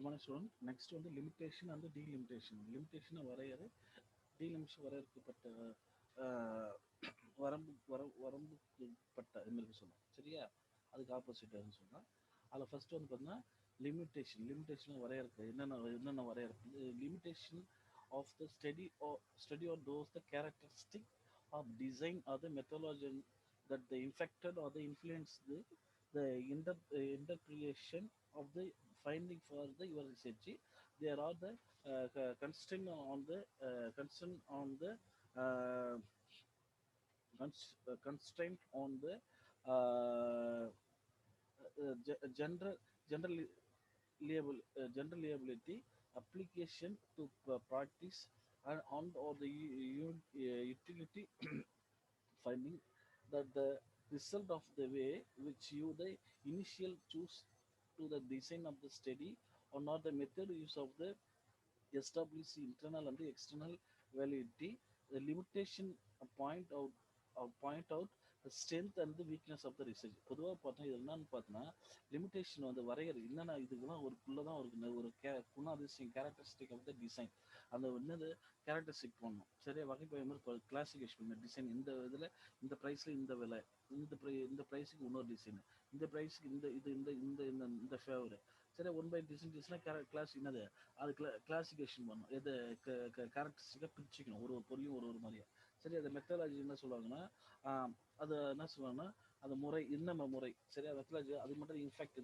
morning, student. Next on the limitation and the delimitation. Limitation வரையறை delimitation வரையறுக்கப்பட்ட வரம்புப்பட்ட இதுமாதிரி சொல்லலாம். சரியா? அதுக்கு ஆப்போசிட்டாக சொல்லலாம். அதில் ஃபர்ஸ்ட் வந்து பார்த்தீங்கன்னா லிமிட்டேஷன் வரையறுக்கு என்னென்ன வரையறுக்கு limitation of the study or those the characteristic of design or the methodology that they infected or they influenced the interpretation of the finding for the your research. There are the constraint on the uh, constraint on the uh, general general liability application to practice and on or the utility finding that the result of the way which you the initial choose to the design of the study or not the method use of the establish internal and the external validity. The limitation point out the strength and the weakness of the research. பொதுவாக பார்த்தோம் இது என்னன்னு பார்த்தோன்னா limitation வந்து வரையறு என்னென்னா இதுக்கெல்லாம் ஒருக்குள்ளதான் ஒரு குணாதிசயம் கேரக்டரிஸ்டிக் ஆஃப் த டிசைன் அந்த என்னது கேரக்டரிஸ்டிக் பண்ணணும் சரியா வகைப்பை மாதிரி கிளாசிஃபிகேஷன் டிசைன் இந்த இதில் இந்த ப்ரைஸில் இந்த விலை இந்த ப்ரைஸுக்கு இன்னொரு டிசைன் இந்த ப்ரைஸுக்கு இந்த இது இந்த இந்த இந்த இந்த ஃபேவரு சரி ஒன் பை டிசைன் கிளாஸ் என்னது அது கிளாசிஃபிகேஷன் பண்ணணும் எது கேரக்டரிஸ்டிக்காக பிரிச்சுக்கணும் ஒரு பொருளையும் ஒரு மாதிரியா சரி அது மெத்தடாலஜி என்ன சொல்லுவாங்கன்னா அது என்ன சொல்லுவாங்கன்னா அந்த முறை என்னென்ன முறை சரியா மெத்தடாலஜி அது மட்டும் இன்ஃபேக்ட்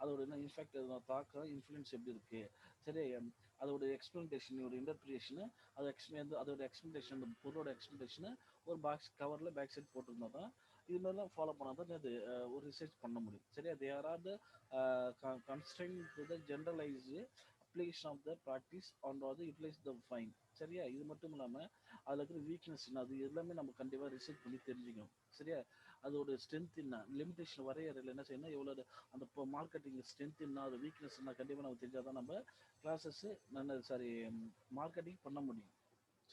அதோட என்ன இன்ஃபேக்ட் தாக்கம் இன்ஃப்ளூயன்ஸ் எப்படி இருக்கு சரி அதோட எக்ஸ்பிளனேஷன் ஒரு இன்டர்பிரியேஷனு அதோட எக்ஸ்பிளனேஷன் அந்த பொருளோட எக்ஸ்பிளனேஷனு ஒரு பாக்ஸ் கவரில் பேக் சைட் போட்டிருந்தா தான் இது மாதிரிலாம் ஃபாலோ பண்ணால் தான் அது ஒரு ரிசர்ச் பண்ண முடியும் சரியா they are R the constraint to the generalized application of the practice on the utilize the fine சரியா இது மட்டும் இல்லாமல் அதில் இருக்கிற வீக்னஸ் என்ன அது எல்லாமே நம்ம கண்டிப்பாக ரிசர்ச் பண்ணி தெரிஞ்சுக்கணும் சரியா அதோட ஸ்ட்ரென்த் என்ன லிமிடேஷன் வரையறையில் என்ன செய்யணும் எவ்வளோ அந்த இப்போ மார்க்கெட்டிங் ஸ்ட்ரென்த் என்ன அது வீக்னஸ் என்ன கண்டிப்பாக நம்ம தெரிஞ்சால் தான் நம்ம கிளாஸஸ்ஸு மார்க்கெட்டிங் பண்ண முடியும்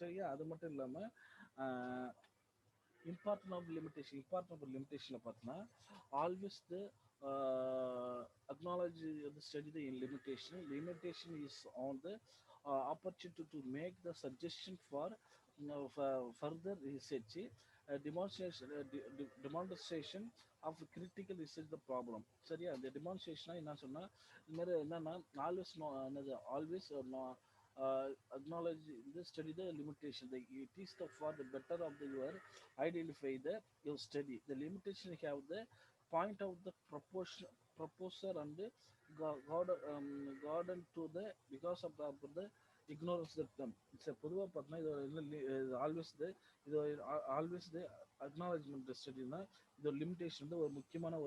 சரியா அது மட்டும் இல்லாமல் இம்பார்ட்டன்ட் ஆஃப் லிமிடேஷனில் பார்த்தோன்னா always the acknowledge the study the limitation is on the opportunity to make the suggestion for further research demonstration of critical research the problem சரியா அந்த demonstration என்ன சொன்னா இந்த மாதிரி என்னன்னா always acknowledge the study the limitation it is for the better of the your identify the your study the limitation have the point out the proposer and garden to the because of the ignorance that them it's a பொதுவாக பார்த்தீங்கன்னா இது always the acknowledgement ஸ்டடினா இது ஒரு limitation வந்து ஒரு முக்கியமான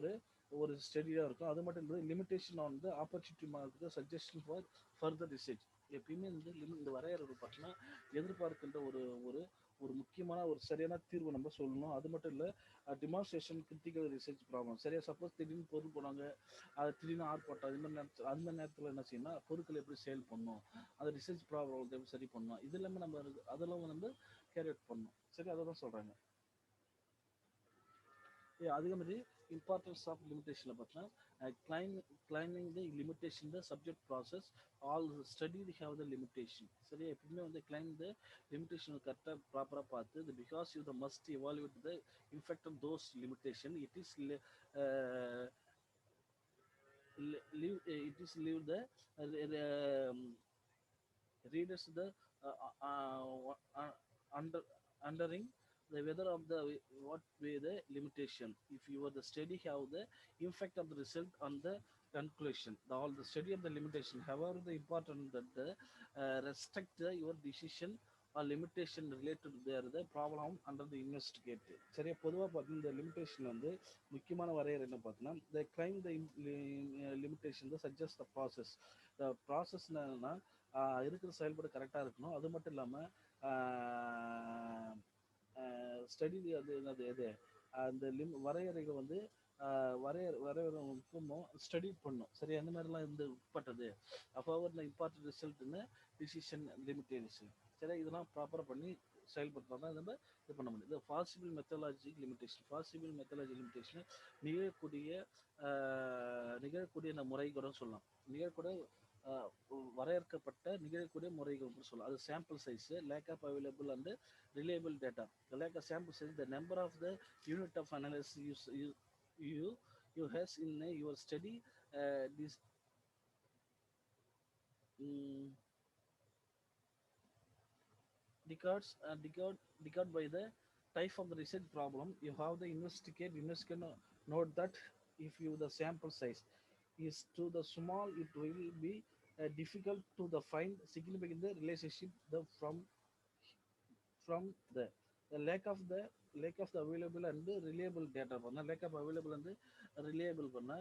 ஒரு ஸ்டடியாக இருக்கும் அது மட்டும் இல்லை limitation on the opportunity mark suggestion for further research எப்பயுமே இந்த வரையறை பார்த்தீங்கன்னா எதிர்பார்க்கின்ற ஒரு ஒரு ஒரு முக்கியமான ஒரு சரியான தீர்வு நம்ம சொல்லணும் அது மட்டும் இல்லை டிமான்ஸ்ட்ரேஷன் கிரிட்டிக்கல் ரிசர்ச் ப்ராப்ளம் சரியா சப்போஸ் திடீர்னு பொருள் போனாங்க அது திடீர்னு ஆர்ப்பாட்டம் அந்த நேரத்தில் என்ன செய்யணும்னா பொருட்கள் எப்படி சேல் பண்ணணும் அந்த ரிசர்ச் ப்ராப்ளம் எப்படி சரி பண்ணணும் இது எல்லாமே நம்ம அதெல்லாம் வந்து கேரி அவுட் பண்ணணும் சரி அதை தான் சொல்கிறாங்க அதே மாதிரி இம்பார்ட்டன்ஸ் ஆஃப் லிமிடேஷனில் பார்த்தீங்கன்னா claiming the limitation the subject process all study the have the limitation சரியா எப்பவுமே வந்து கிளைம் த லிமிடேஷன் கரெக்டாக ப்ராப்பராக பார்த்து the because you the must evaluate the impact of those limitation it is leave the readers the undering the weather of the what way the limitation if you are the study have the effect of the result on the conclusion all the study of the limitation however the important that the restrict your decision or limitation related to the problem under the investigate சரியா பொதுவாக பார்த்தீங்கன்னா இந்த limitation வந்து முக்கியமான வரையறை என்ன பார்த்தீங்கன்னா the claim the limitation the suggest the process என்னன்னா இருக்கிற செயல்பாடு கரெக்டாக இருக்கணும் அது மட்டும் இல்லாமல் ஸ்டடி அது என்னது எது அந்த வரையறைகள் வந்து வரையறை முக்கியமோ ஸ்டடி பண்ணும் சரி அந்த மாதிரிலாம் இருந்து உட்பட்டது அப்போ இந்த இம்பார்ட்டன்ட் ரிசல்ட்னு டிசிஷன் லிமிட்டேஷன் சரி இதெல்லாம் ப்ராப்பராக பண்ணி செயல்படுத்தினா தான் நம்ம இது பண்ண முடியும் இது பாசிபிள் மெத்தடாலஜி லிமிட்டேஷன் நிகழக்கூடிய இந்த முறை கூட சொல்லலாம் நிகழக்கூடிய வரையறுக்கப்பட்ட நிகழக்கூடிய முறைகள் சொல்லலாம். அது sample size, lack of available and reliable data. Lack of sample size, the number of the unit of analysis you you has in your study, this um, decode by the type of the research problem you have the investigate note that if you the sample size is too the small, it will be difficult to the find significant the relationship the from the lack of the available and the reliable data பண்ண lack of available and reliable பண்ண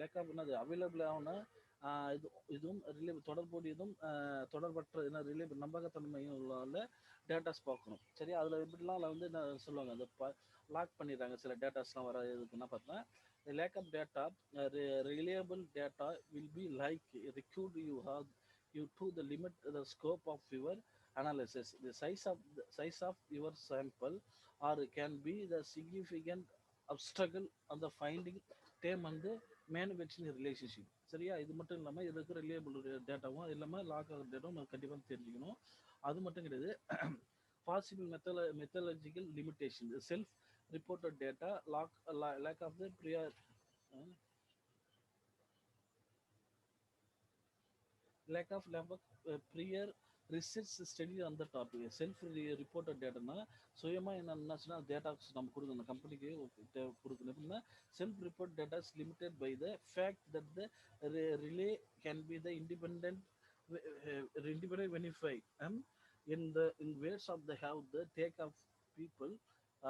lack of என்னது available ஆகுனா இது இதுவும் reliable தொடர்புடையதும் தொடர்பற்ற என்ன reliable நம்பகத்தன்மையும் உள்ள datas பார்க்கணும். சரி, அதில் எப்படிலாம் வந்து என்ன சொல்லுவாங்க, அந்த லாக் பண்ணிடுறாங்க சில டேட்டாஸ்லாம் வர எதுக்குன்னா பார்த்தா the lack of data, reliable data will be like record you have you to the limit the scope of your analysis. The size of your sample or can be the significant obstacle on the finding term and the manufacturing relationship. சரியா, இது மட்டும் இல்லாமல் இது இருக்கிற reliable டேட்டாவும் இல்லாமல் lock ஆகிற டேட்டாவும் நம்ம கண்டிப்பாக தெரிஞ்சுக்கணும். அது மட்டும் கிடையாது, possible methodological limitation, self reported data lack of the prior research study on the topic. Self reported டேட்டானா சுயமாக என்னச்சுன்னா டேட்டாஸ் நம்ம கொடுக்கணும், கம்பெனிக்கு கொடுக்கணும். எப்படின்னா self report data is limited by the fact that the relay can be the independent verify in ways of the have the take of people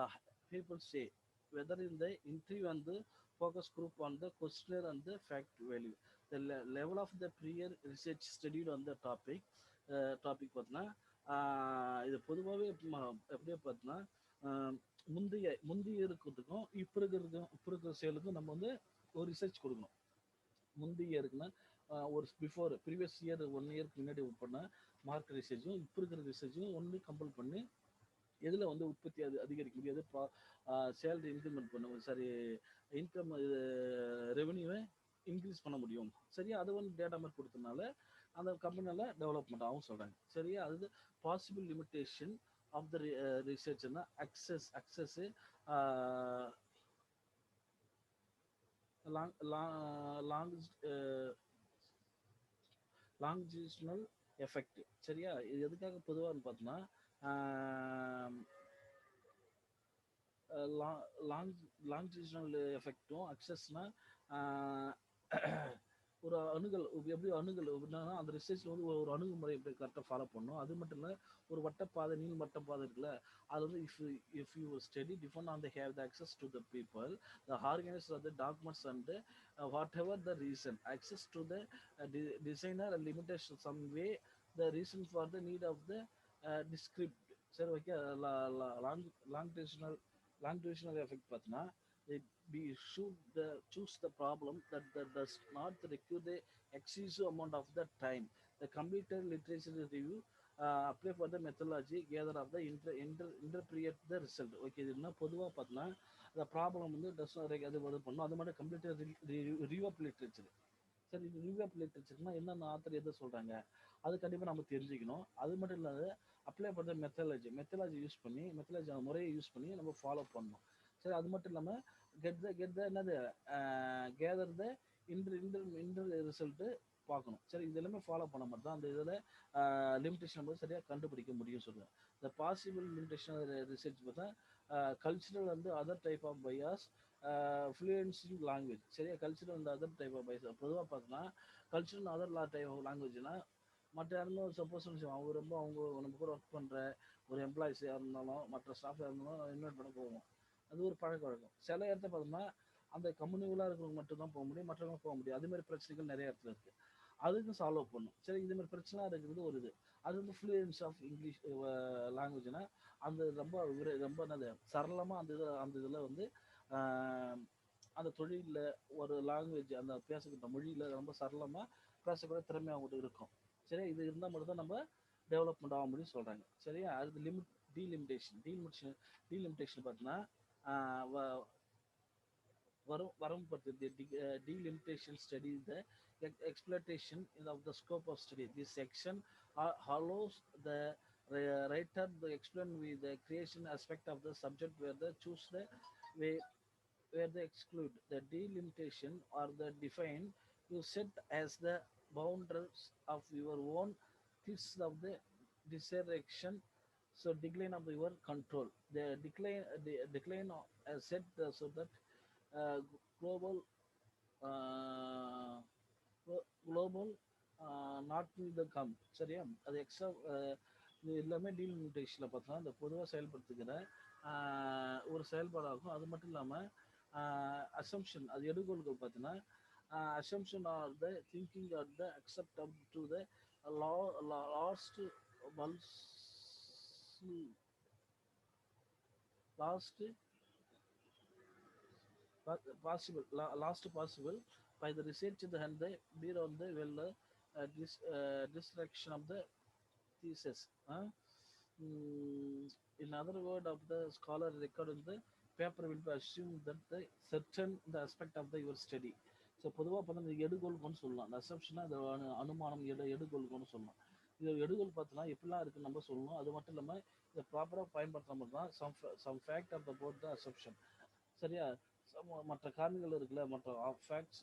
uh, people say whether in the interview and the focus group on the questionnaire and the fact value. The level of the prior research studied on the topic பார்த்தீங்கன்னா இது பொதுவாகவே எப்படியே பார்த்தீங்கன்னா முந்தைய இருக்கிறதுக்கும் இப்போ இருக்கிற செயலுக்கும் நம்ம வந்து ஒரு ரிசர்ச் கொடுக்கணும். முந்தைய இருக்குன்னா ஒரு பிஃபோர் ப்ரீவியஸ் இயர் 1 இயருக்கு முன்னாடி பண்ண மார்க்கெட் ரிசர்ச்சும் இப்போ இருக்கிற ரிசர்ச்சும் ஒன்று கம்பேர் பண்ணி எதில் வந்து உற்பத்தி அதிகரிக்க முடியாது, சேலரி இன்க்ரிமெண்ட் பண்ண சாரி இன்கம் ரெவன்யூவை இன்க்ரீஸ் பண்ண முடியும். சரியா, அது வந்து டேட்டா மாதிரி கொடுத்ததுனால அந்த கம்பெனியால் டெவலப்மெண்ட் ஆகும் சொல்கிறாங்க. சரியா, அது பாசிபிள் லிமிட்டேஷன் ஆஃப் த ரிசர்ச்னா அக்சஸ்ஸு லாங்கிஜினல் எஃபெக்ட். சரியா, இது எதுக்காக பொதுவாக பார்த்தோம்னா லாங்கிஜினல் எஃபெக்டும் அக்சஸ்னா ஒரு அணுகல் எப்படி அப்படின்னா அந்த ரிசர்ச்சில் வந்து ஒரு அணுகுமுறை எப்படி கரெக்டாக ஃபாலோ பண்ணணும். அது மட்டும் இல்லை, ஒரு வட்டப்பாதை நீள் வட்டப்பாதை இருக்குல்ல, அது வந்து if you study different on the have the access to the people the organiser of the documents and whatever the reason access to the designer and limitation some way the reason for the need of the this script. சரி, okay. Longitudinal effect பார்த்தீங்கன்னா we should choose the problem that does not require the excessive amount of the time. The completed literature review apply for the methodology gather of the interpret the result. Okay, இது என்ன பொதுவாக பார்த்தீங்கன்னா the problem வந்து does not அது பண்ணணும். அது மட்டும் completed review of literature. சரி, இது ரிவ்யூ ஆஃப் லிட்ரேச்சர்னா என்னென்ன ஆத்தர் எதை சொல்கிறாங்க அது கண்டிப்பாக நம்ம தெரிஞ்சுக்கணும். அது மட்டும் இல்லாத அப்ளை பண்ணுற மெத்தடாலஜி யூஸ் பண்ணி முறையை யூஸ் பண்ணி நம்ம ஃபாலோ பண்ணணும். சரி, அது மட்டும் இல்லாமல் get the என்னது கேதர் த இன்டர் ரிசல்ட்டு பார்க்கணும். சரி, இது எல்லாமே ஃபாலோ பண்ண மாதிரி தான் அந்த இதில் லிமிடேஷன் நம்ம சரியாக கண்டுபிடிக்க முடியும் சொல்லுவேன். இந்த பாசிபிள் லிமிடேஷன் ரிசர்ச் பார்த்தா கல்ச்சுரல் வந்து other type of bias influencing language. சரியா, cultural and other type of bias பொதுவாக பார்த்தோன்னா கல்ச்சுரல் அதர் டைப் ஆஃப் லாங்குவேஜ்னா மற்ற யாருமே சப்போஸ் அவங்க நம்ம கூட ஒர்க் பண்ணுற ஒரு எம்ப்ளாயிஸாக இருந்தாலும் மற்ற ஸ்டாஃபாக இருந்தாலும் இன்வைட் பண்ண போவோம். அது ஒரு பழக்க வழக்கம். சில இடத்த பார்த்தோம்னா அந்த கம்யூனிவலாக இருக்கிறவங்க மட்டும்தான் போக முடியும், மற்றவங்க போக முடியும். அதுமாதிரி பிரச்சனைகள் நிறைய இடத்துல இருக்குது. அதுக்கும் சால்வ் பண்ணணும். சரி, இதுமாதிரி பிரச்சனை இருக்கிறது ஒரு இது. அது வந்து ஃப்ளூயன்ஸ் ஆஃப் இங்கிலீஷ் லாங்குவேஜ்னா அந்த ரொம்ப என்னது சரளமாக அந்த இதில் வந்து அந்த தொழிலில் ஒரு லாங்குவேஜ் அந்த பேசக்கூடிய மொழியில் ரொம்ப சரளமாக பேசக்கூடிய திறமை அவங்ககிட்ட இருக்கும். சரியா, இது இருந்தால் மட்டும்தான் நம்ம டெவலப்மெண்ட் ஆக முடியும்னு சொல்கிறாங்க. சரியா, அது டீலிமிட்டேஷன் பார்த்தீங்கன்னா the delimitation study the exploitation of the scope of study. This section allows the writer to explain with the creation aspect of the subject where they choose the way where they exclude the delimitation or the define you set as the boundaries of your own thesis of the dissection, so decline of your control the decline of, set so that uh, global uh, global not the come சரியா அது extra இது எல்லாமே டீலிமிட்டேஷனில் பார்த்தோம்னா இந்த பொதுவாக செயல்படுத்துகிற ஒரு செயல்பாடாகும். அது மட்டும் இல்லாமல் அசம்ஷன் அது எடுகோள்கள் பார்த்தீங்கன்னா assumption R the thinking R the accept up to the last pulse last possible last possible by the research and the beer on the well distraction of the thesis. In other word of the scholar record in the paper will be assumed that the certain the aspect of the your study. So பொதுவாக பார்த்தா இந்த எடுகோள்கள்னு சொல்லலாம். அந்த அசம்ஷனாக இந்த அனுமானம் எடுகோள்கள்னு சொல்லலாம். இது எடுகோள் பார்த்தோன்னா எப்படிலாம் இருக்குன்னு நம்ம சொல்லணும். அது மட்டும் இல்லாமல் இதை ப்ராப்பராக பயன்படுத்தும் போது தான் some fact of the both the assumption சரியா. மற்ற காரணங்கள் இருக்குல்ல மற்ற ஃபேக்ட்ஸ்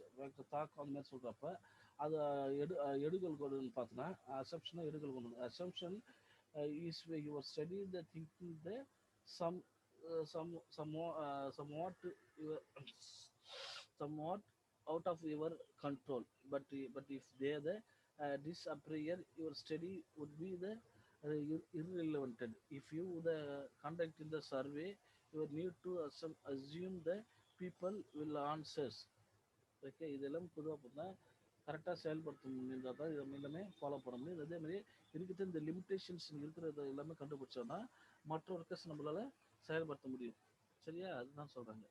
தாக்கம் அந்த மாதிரி சொல்கிறப்ப அது எடுகோள் கொண்டுன்னு பார்த்தோன்னா அசம்ஷனை எடுகோள் கொண்டு assumption is where you are studying the thinking the some somewhat your somewhat out of your control, but if they the disappear your study would be the irrelevant. If you the conduct in the survey you need to assume the people will answers. Okay இதெல்லாம் பொதுவாக பார்த்தா கரெக்டாக செயல்படுத்த முடிந்தால் தான் இதை எல்லாமே follow பண்ண முடியும். அதே மாதிரி இருக்கிற இந்த லிமிட்டேஷன்ஸ் இருக்கிறத எல்லாமே கண்டுபிடிச்சோன்னா மற்ற ஒர்க்கர்ஸ் நம்மளால செயல்படுத்த முடியும். சரியா அதுதான் சொல்கிறாங்க.